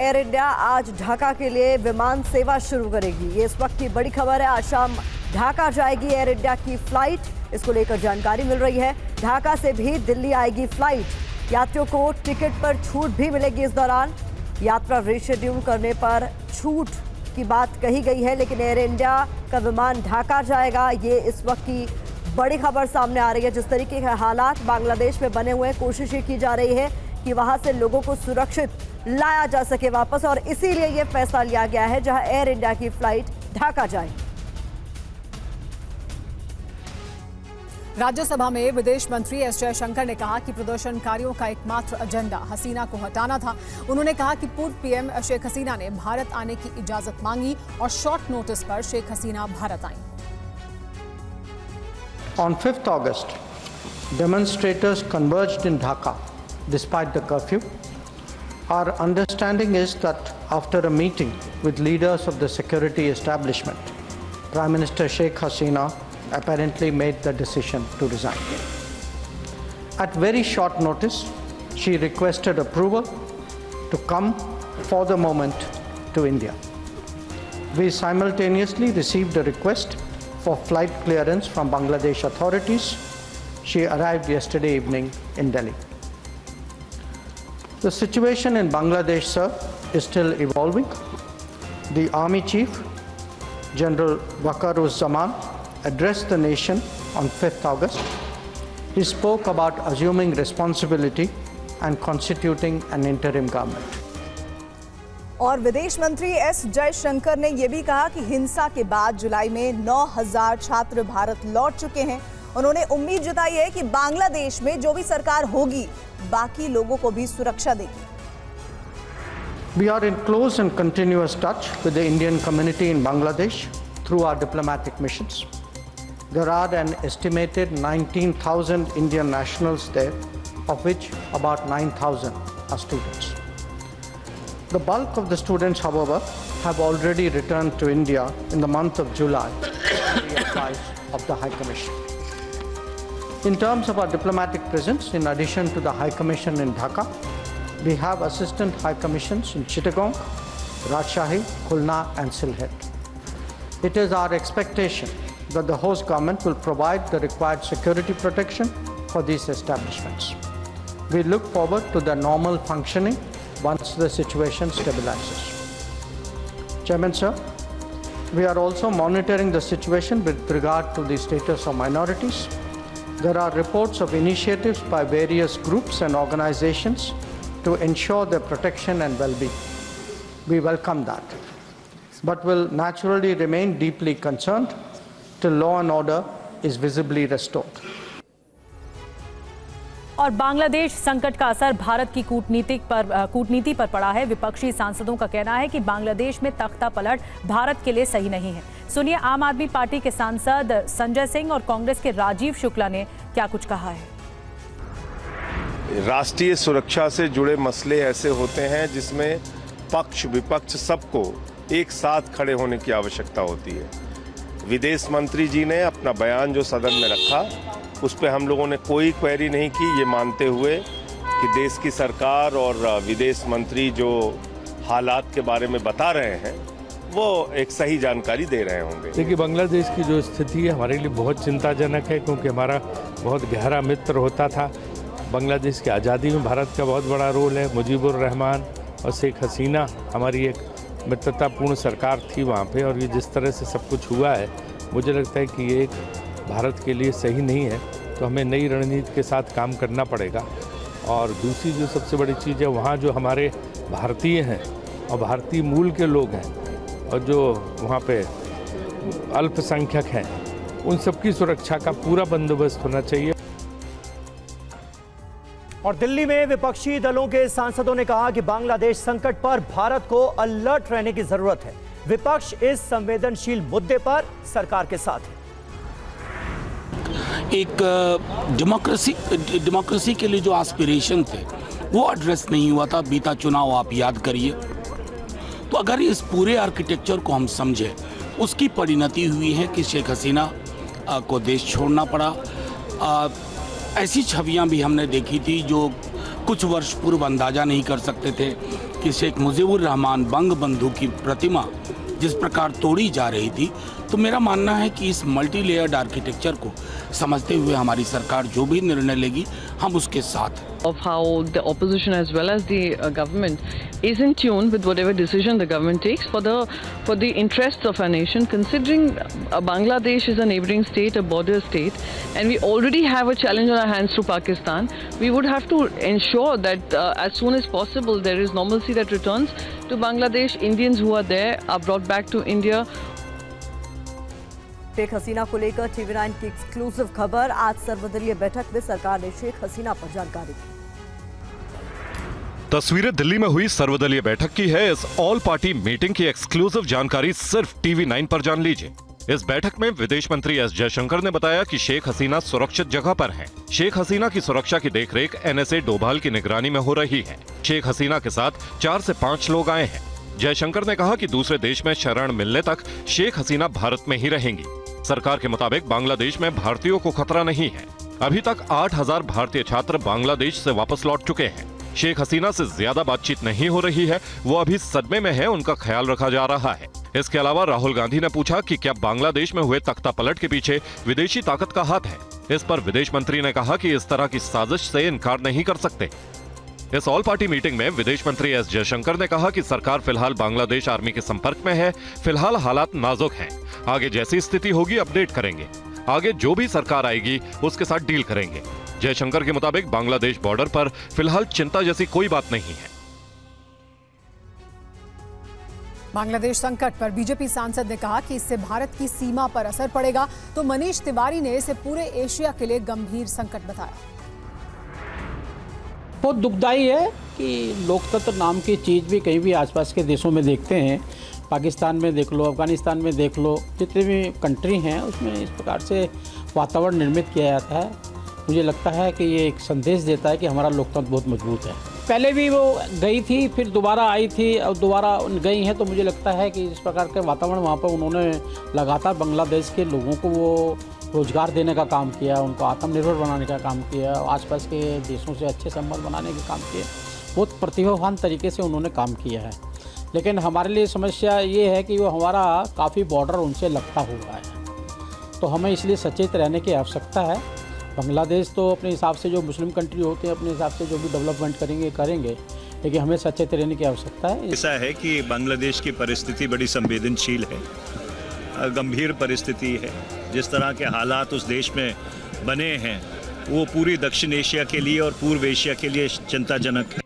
Air India आज ढाका के लिए विमान सेवा शुरू करेगी। ये इस वक्त की बड़ी खबर है। आज शाम ढाका जाएगी एयर इंडिया की फ्लाइट। इसको लेकर जानकारी मिल रही है। ढाका से भी दिल्ली आएगी फ्लाइट। यात्रियों को टिकट पर छूट भी मिलेगी। इस दौरान यात्रा रीशेड्यूल करने पर छूट की बात कही गई है, लेकिन एयर इंडिया का विमान ढाका जाएगा। ये इस वक्त की बड़ी खबर सामने आ रही है। जिस तरीके के हालात बांग्लादेश में बने हुए हैं, कोशिश ये की जा रही है कि वहां से लोगों को सुरक्षित लाया जा सके वापस, और इसीलिए ये फैसला लिया गया है जहां एयर इंडिया की फ्लाइट ढाका जाए। राज्यसभा में विदेश मंत्री एस जयशंकर ने कहा कि प्रदर्शनकारियों का एकमात्र एजेंडा हसीना को हटाना था। उन्होंने कहा कि पूर्व पीएम शेख हसीना ने भारत आने की इजाजत मांगी और शॉर्ट नोटिस पर शेख हसीना भारत आईं। On 5th August, demonstrators converged in Dhaka despite the curfew. Our understanding is that after a meeting with leaders of the security establishment, Prime Minister Sheikh Hasina apparently made the decision to resign. At very short notice, she requested approval to come for the moment to India. We simultaneously received a request for flight clearance from Bangladesh authorities. She arrived yesterday evening in Delhi. The situation in Bangladesh, sir, is still evolving. The Army Chief, General Waqar-uz-Zaman, addressed the nation on 5th August. He spoke about assuming responsibility and constituting an interim government. और विदेश मंत्री S Jaishankar ने यह भी कहा कि हिंसा के बाद जुलाई में 9,000 छात्र भारत लौट चुके हैं। उन्होंने उम्मीद जताई है कि बांग्लादेश में जो भी सरकार होगी, बाकी लोगों को भी सुरक्षा देगी। We are in close and continuous touch with the Indian community in Bangladesh through our diplomatic missions. There are an estimated 19,000 Indian nationals there, of which about 9,000 are students. The bulk of the students, however, have already returned to India in the month of July by the advice of the High Commission. In terms of our diplomatic presence, in addition to the High Commission in Dhaka, we have assistant High Commissions in Chittagong, Rajshahi, Khulna and Sylhet. It is our expectation that the host government will provide the required security protection for these establishments. We look forward to their normal functioning once the situation stabilizes. Chairman, sir, we are also monitoring the situation with regard to the status of minorities. There are reports of initiatives by various groups and organizations to ensure their protection and well-being. We welcome that, but will naturally remain deeply concerned till law and order is visibly restored. और बांग्लादेश संकट का असर भारत की कूटनीति पर पड़ा है। विपक्षी सांसदों का कहना है कि बांग्लादेश में तख्ता पलट भारत के लिए सही नहीं है। सुनिए आम आदमी पार्टी के सांसद संजय सिंह और कांग्रेस के राजीव शुक्ला ने क्या कुछ कहा है। राष्ट्रीय सुरक्षा से जुड़े मसले ऐसे होते हैं जिसमें पक्ष विपक्ष सबको एक साथ खड़े होने की आवश्यकता होती है। विदेश मंत्री जी ने अपना बयान जो सदन में रखा, उस पर हम लोगों ने कोई क्वेरी नहीं की, ये मानते हुए कि देश की सरकार और विदेश मंत्री जो हालात के बारे में बता रहे हैं वो एक सही जानकारी दे रहे होंगे। देखिए, बांग्लादेश की जो स्थिति है हमारे लिए बहुत चिंताजनक है, क्योंकि हमारा बहुत गहरा मित्र होता था। बांग्लादेश की आज़ादी में भारत का बहुत बड़ा रोल है। मुजीबुर रहमान और शेख हसीना हमारी एक मित्रतापूर्ण सरकार थी वहाँ पे, और ये जिस तरह से सब कुछ हुआ है, मुझे लगता है कि ये एक भारत के लिए सही नहीं है। तो हमें नई रणनीति के साथ काम करना पड़ेगा। और दूसरी जो सबसे बड़ी चीज़ है, वहाँ जो हमारे भारतीय हैं और भारतीय मूल के लोग हैं और जो वहाँ पे अल्पसंख्यक हैं, उन सबकी सुरक्षा का पूरा बंदोबस्त होना चाहिए। और दिल्ली में विपक्षी दलों के सांसदों ने कहा कि बांग्लादेश संकट पर भारत को अलर्ट रहने की जरूरत है। विपक्ष इस संवेदनशील मुद्दे पर सरकार के साथ है। एक डेमोक्रेसी के लिए जो एस्पिरेशन थे वो एड्रेस नहीं हुआ था। बीता चुनाव आप याद करिए। तो अगर इस पूरे आर्किटेक्चर को हम समझें, उसकी परिणति हुई है कि शेख हसीना को देश छोड़ना पड़ा। ऐसी छवियां भी हमने देखी थी जो कुछ वर्ष पूर्व अंदाजा नहीं कर सकते थे कि शेख मुजीबुर रहमान बंग बंधु की प्रतिमा जिस प्रकार तोड़ी जा रही थी, तो मेरा मानना है कि इस मल्टी लेयर्ड आर्किटेक्चर को समझते हुए हमारी सरकार जो भी निर्णय लेगी हम उसके साथ हैं। Of how the opposition as well as the government is in tune with whatever decision the government takes for the interests of our nation, considering Bangladesh is a neighboring state, a border state, and we already have a challenge on our hands through Pakistan. We would have to ensure that as soon as possible there is normalcy that returns to Bangladesh. Indians who are there are brought back to India. Sheikh Hasina को लेकर TV9 की exclusive खबर। आज सर्वदलीय बैठक में सरकार ने शेख हसीना पर जानकारी दी। तस्वीरें दिल्ली में हुई सर्वदलीय बैठक की है। इस ऑल पार्टी मीटिंग की एक्सक्लूसिव जानकारी सिर्फ TV9 पर जान लीजिए। इस बैठक में विदेश मंत्री एस जयशंकर ने बताया कि शेख हसीना सुरक्षित जगह पर हैं। शेख हसीना की सुरक्षा की देखरेख NSA डोभाल की निगरानी में हो रही है। शेख हसीना के साथ 4 से 5 लोग आए हैं। जयशंकर ने कहा कि दूसरे देश में शरण मिलने तक शेख हसीना भारत में ही रहेंगी। सरकार के मुताबिक बांग्लादेश में भारतीयों को खतरा नहीं है। अभी तक 8000 भारतीय छात्र बांग्लादेश से वापस लौट चुके हैं। शेख हसीना से ज्यादा बातचीत नहीं हो रही है, वो अभी सदमे में है, उनका ख्याल रखा जा रहा है। इसके अलावा राहुल गांधी ने पूछा कि क्या बांग्लादेश में हुए तख्तापलट के पीछे विदेशी ताकत का हाथ है। इस पर विदेश मंत्री ने कहा कि इस तरह की साजिश से इनकार नहीं कर सकते। इस ऑल पार्टी मीटिंग में विदेश मंत्री एस जयशंकर ने कहा कि सरकार फिलहाल बांग्लादेश आर्मी के संपर्क में है। फिलहाल हालात नाजुक हैं। आगे जैसी स्थिति होगी अपडेट करेंगे। आगे जो भी सरकार आएगी उसके साथ डील करेंगे। जयशंकर के मुताबिक बांग्लादेश बॉर्डर पर फिलहाल चिंता जैसी कोई बात नहीं है। बांग्लादेश संकट पर बीजेपी सांसद ने कहा कि इससे भारत की सीमा पर असर पड़ेगा, तो मनीष तिवारी ने इसे पूरे एशिया के लिए गंभीर संकट बताया। बहुत दुखदाई है कि लोकतंत्र नाम की चीज़ भी कहीं भी आसपास के देशों में देखते हैं, पाकिस्तान में देख लो, अफगानिस्तान में देख लो, जितने भी कंट्री हैं उसमें इस प्रकार से वातावरण निर्मित किया जाता है। मुझे लगता है कि ये एक संदेश देता है कि हमारा लोकतंत्र बहुत मजबूत है। पहले भी वो गई थी, फिर दोबारा आई थी और दोबारा गई हैं, तो मुझे लगता है कि इस प्रकार के वातावरण वहाँ पर उन्होंने लगातार बांग्लादेश के लोगों को वो रोजगार देने का काम किया, उनको आत्मनिर्भर बनाने का काम किया, आसपास के देशों से अच्छे संबंध बनाने का काम किया। बहुत प्रतिभावान तरीके से उन्होंने काम किया है। लेकिन हमारे लिए समस्या ये है कि वो हमारा काफ़ी बॉर्डर उनसे लगता हुआ है, तो हमें इसलिए सचेत रहने की आवश्यकता है। बांग्लादेश तो अपने हिसाब से जो मुस्लिम कंट्री होते हैं अपने हिसाब से जो भी डेवलपमेंट करेंगे, लेकिन हमें सचेत रहने की आवश्यकता है। ऐसा है कि बांग्लादेश की परिस्थिति बड़ी संवेदनशील है, गंभीर परिस्थिति है। जिस तरह के हालात उस देश में बने हैं वो पूरी दक्षिण एशिया के लिए और पूर्व एशिया के लिए चिंताजनक है।